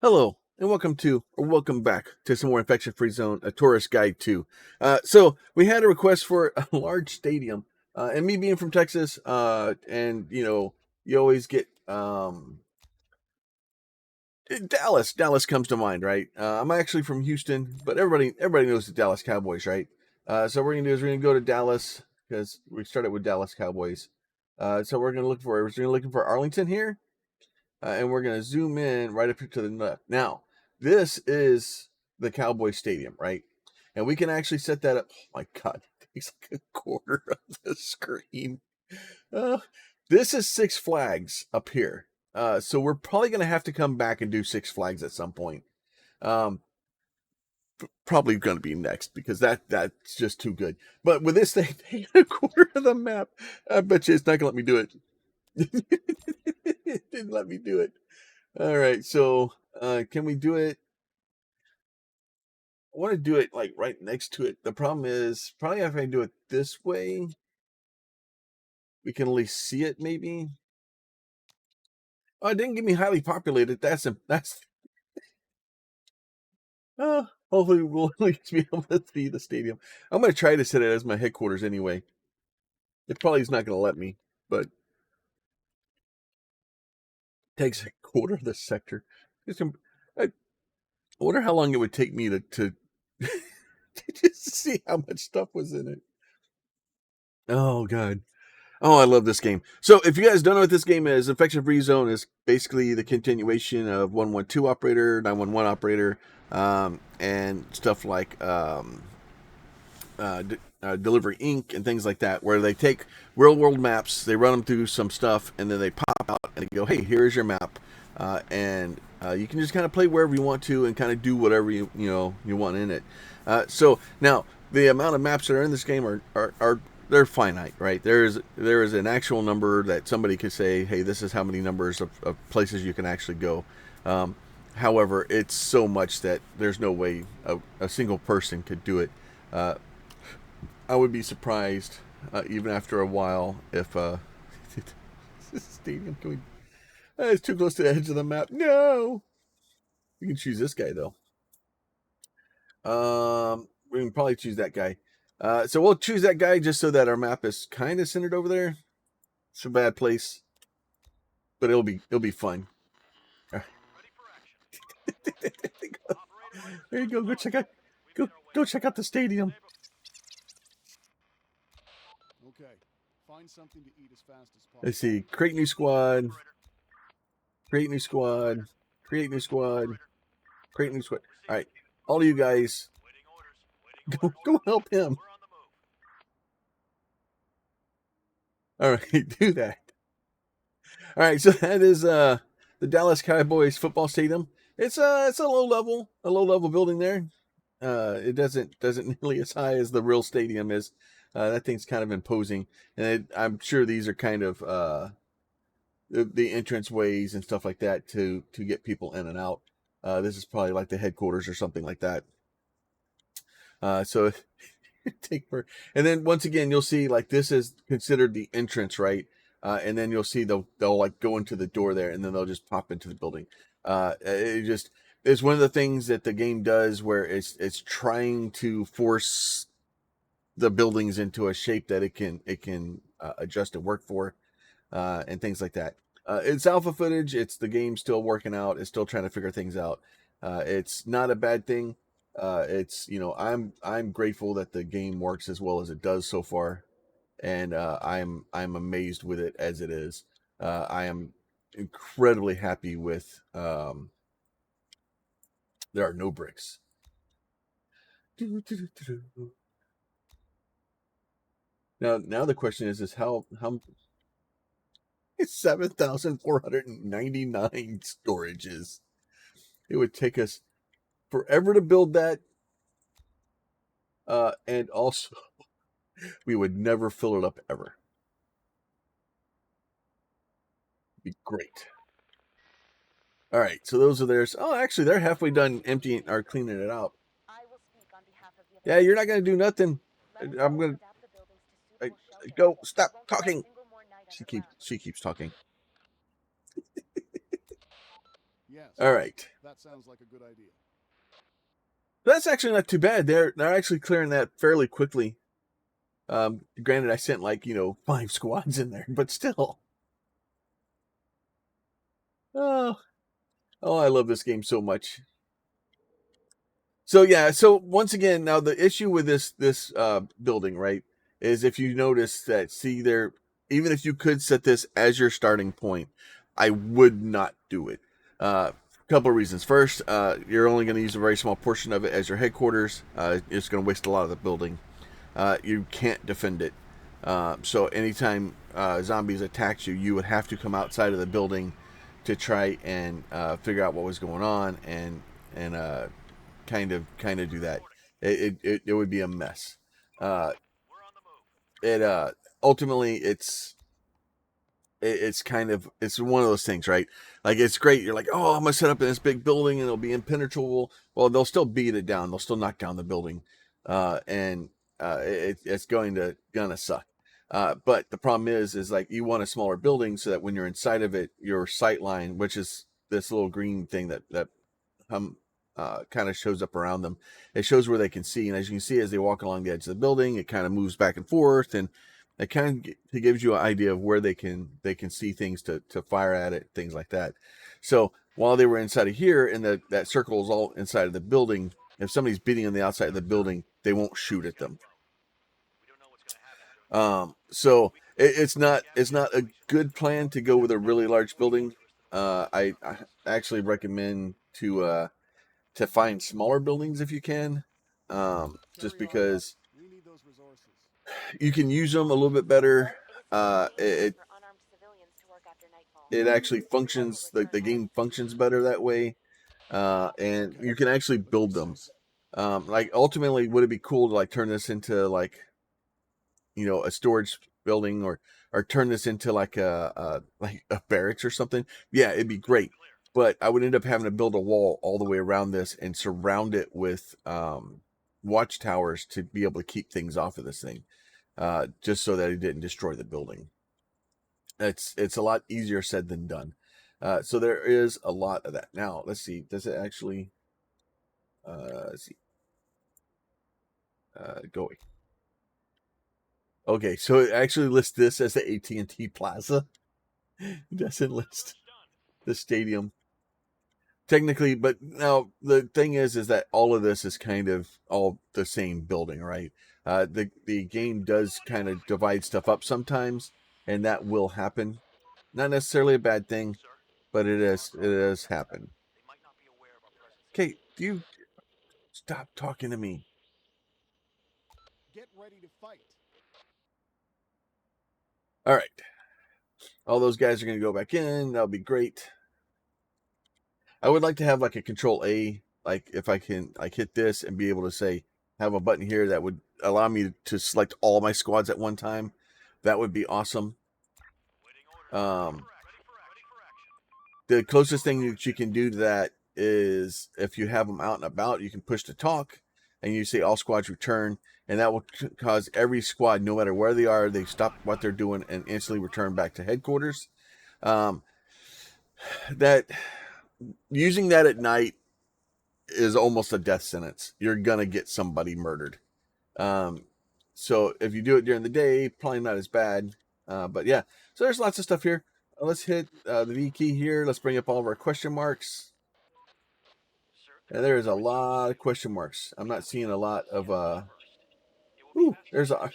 Hello, and welcome back to some more Infection-Free Zone, a tourist guide too. So we had a request for a large stadium, and me being from Texas, and you always get Dallas. Dallas comes to mind, right? I'm actually from Houston, but everybody knows the Dallas Cowboys, right? So what we're gonna do is we're gonna go to Dallas because we started with Dallas Cowboys. So we're gonna looking for Arlington here, and we're going to zoom in right up here to the left. Now, this is the Cowboy Stadium, right? And we can actually set that up. Oh my God, it takes like a quarter of the screen. Uh, this is Six Flags up here. So we're probably going to have to come back and do Six Flags at some point. Um, Probably going to be next because that's just too good. But with this thing, taking a quarter of the map, I bet you it's not going to let me do it. It didn't let me do it. All right, so can we do it? I want to do it like right next to it. The problem is probably if I do it this way, we can at least see it maybe. Oh, it didn't give me highly populated. That's hopefully we'll at least be able to see the stadium. I'm gonna try to set it as my headquarters anyway. It probably is not gonna let me, but it takes a quarter of the sector. I wonder how long it would take me to just see how much stuff was in it. Oh God. Oh, I love this game. So, if you guys don't know what this game is, Infection Free Zone is basically the continuation of 112 operator, 911 operator, and stuff like Delivery Inc. and things like that, where they take real world maps, they run them through some stuff, and then they pop out and they go, "Hey, here's your map," and you can just kind of play wherever you want to and kind of do whatever you want in it. So now the amount of maps that are in this game are they're finite, right? There is an actual number that somebody could say, "Hey, this is how many numbers of places you can actually go." However, it's so much that there's no way a single person could do it. I would be surprised, even after a while, if this stadium going. It's too close to the edge of the map. No, we can choose this guy though. We can probably choose that guy. So we'll choose that guy just so that our map is kind of centered over there. It's a bad place, but it'll be fun. There you go. Go check out the stadium. Okay. Find something to eat as fast as possible. Let's see. Create new squad. Create new squad. Create new squad. Create new squad. All right, all of you guys, go help him. All right, do that. All right, so that is the Dallas Cowboys football stadium. It's a low level building there. It doesn't nearly as high as the real stadium is. That thing's kind of imposing, and I'm sure these are kind of the entrance ways and stuff like that to get people in and out. This is probably like the headquarters or something like that. So take for, and then once again you'll see like this is considered the entrance, right? And then you'll see they'll like go into the door there, and then they'll just pop into the building. It's one of the things that the game does where it's trying to force the buildings into a shape that it can adjust and work for, and things like that. It's alpha footage. It's the game still working out. It's still trying to figure things out. It's not a bad thing. It's I'm grateful that the game works as well as it does so far, and I'm amazed with it as it is. I am incredibly happy with. There are no bricks. Now the question is how it's 7,499 storages. It would take us forever to build that, and also we would never fill it up ever. It'd be great. All right, so those are theirs. Oh, actually, they're halfway done emptying or cleaning it out. Yeah, you're not gonna do nothing. I'm gonna go. Stop talking. She keeps talking. Yes, All right. that sounds like a good idea. That's actually not too bad. They're actually clearing that fairly quickly. Granted, I sent like 5 squads in there, but still. Oh, oh, I love this game so much. So yeah, so once again, now the issue with this building, right, is if you notice that, see there, even if you could set this as your starting point, I would not do it. Couple of reasons. First, you're only going to use a very small portion of it as your headquarters. It's going to waste a lot of the building. You can't defend it. So anytime zombies attacked you, you would have to come outside of the building to try and figure out what was going on and kind of do that. It would be a mess. Uh, it ultimately it's kind of, it's one of those things, right? Like it's great. You're like, oh, I'm gonna set up in this big building and it'll be impenetrable. Well, they'll still beat it down. They'll still knock down the building, and it's gonna suck. But the problem is like you want a smaller building so that when you're inside of it, your sight line, which is this little green thing that kind of shows up around them. It shows where they can see, and as you can see, as they walk along the edge of the building, it kind of moves back and forth, and it kind of gives you an idea of where they can see things to fire at it, things like that. So while they were inside of here, and that circle is all inside of the building, if somebody's beating on the outside of the building, they won't shoot at them. So it's not a good plan to go with a really large building. I actually recommend to find smaller buildings if you can, just Carry on. because We need those resources. you can use them a little bit better. It it actually functions, the game functions better that way, and you can actually build them. Like ultimately, would it be cool to like turn this into like a storage building, or turn this into like a barracks or something? Yeah, it'd be great. But I would end up having to build a wall all the way around this and surround it with watchtowers to be able to keep things off of this thing, just so that it didn't destroy the building. It's a lot easier said than done. So there is a lot of that. Now let's see. Does it actually? Let's see. Go away. Okay, so it actually lists this as the AT&T Plaza. It doesn't list the stadium technically, but now the thing is that all of this is kind of all the same building, right? The game does kind of divide stuff up sometimes, and that will happen. Not necessarily a bad thing, but it does happen. Okay, do you stop talking to me? Get ready to fight. All right, all those guys are going to go back in. That'll be great. I would like to have like a control A, like if I can like hit this and be able to say, have a button here that would allow me to select all my squads at one time. That would be awesome. Um, the closest thing that you can do to that is if you have them out and about, you can push to talk and you say all squads return, and that will cause every squad, no matter where they are, they stop what they're doing and instantly return back to headquarters. Um, that using that at night is almost a death sentence. You're gonna get somebody murdered. Um, so if you do it during the day, probably not as bad. But yeah, so there's lots of stuff here. Let's hit the V key here. Let's bring up all of our question marks. And there's a lot of question marks. I'm not seeing a lot of ooh, there's the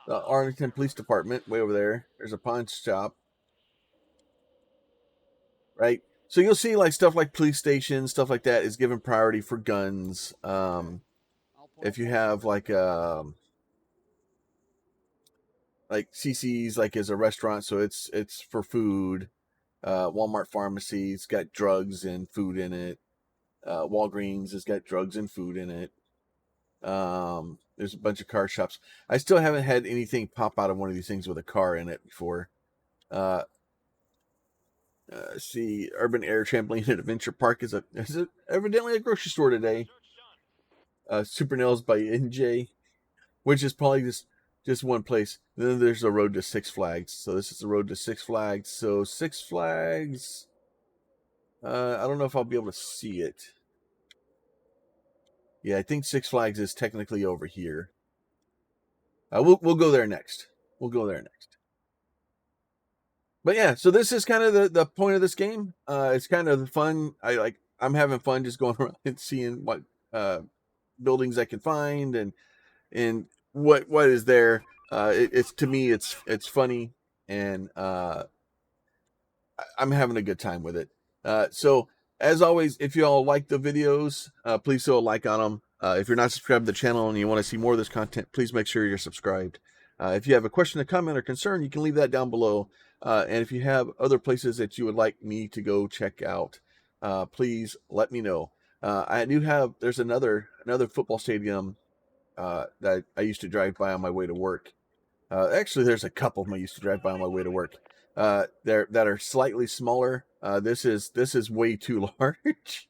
Arlington Police Department way over there. There's a pawn shop. Right? So you'll see like stuff like police stations, stuff like that is given priority for guns. If you have like CC's like is a restaurant, so it's for food. Walmart pharmacy, it's got drugs and food in it. Walgreens has got drugs and food in it. There's a bunch of car shops. I still haven't had anything pop out of one of these things with a car in it before. Uh, see, Urban Air Trampoline and Adventure Park is evidently a grocery store today. Super Nails by NJ, which is probably just one place. Then there's the road to Six Flags. So this is the road to Six Flags. So Six Flags I don't know if I'll be able to see it. Yeah, I think Six Flags is technically over here. We'll go there next. We'll go there next. But yeah, so this is kind of the point of this game. It's kind of fun. I'm having fun just going around and seeing what uh, buildings I can find and what is there. It's to me it's funny and I'm having a good time with it. So as always, if you all like the videos, please throw a like on them. If you're not subscribed to the channel and you want to see more of this content, please make sure you're subscribed. If you have a question, a comment, or concern, you can leave that down below. And if you have other places that you would like me to go check out, please let me know. I do have there's another football stadium that I used to drive by on my way to work. Actually, there's a couple of them I used to drive by on my way to work. That are slightly smaller. This is way too large.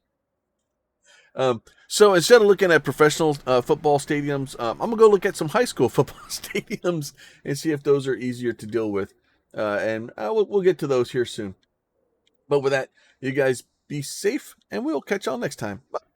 So instead of looking at professional football stadiums, I'm gonna go look at some high school football stadiums and see if those are easier to deal with. And we'll get to those here soon. But with that, you guys be safe, and we'll catch y'all next time. Bye.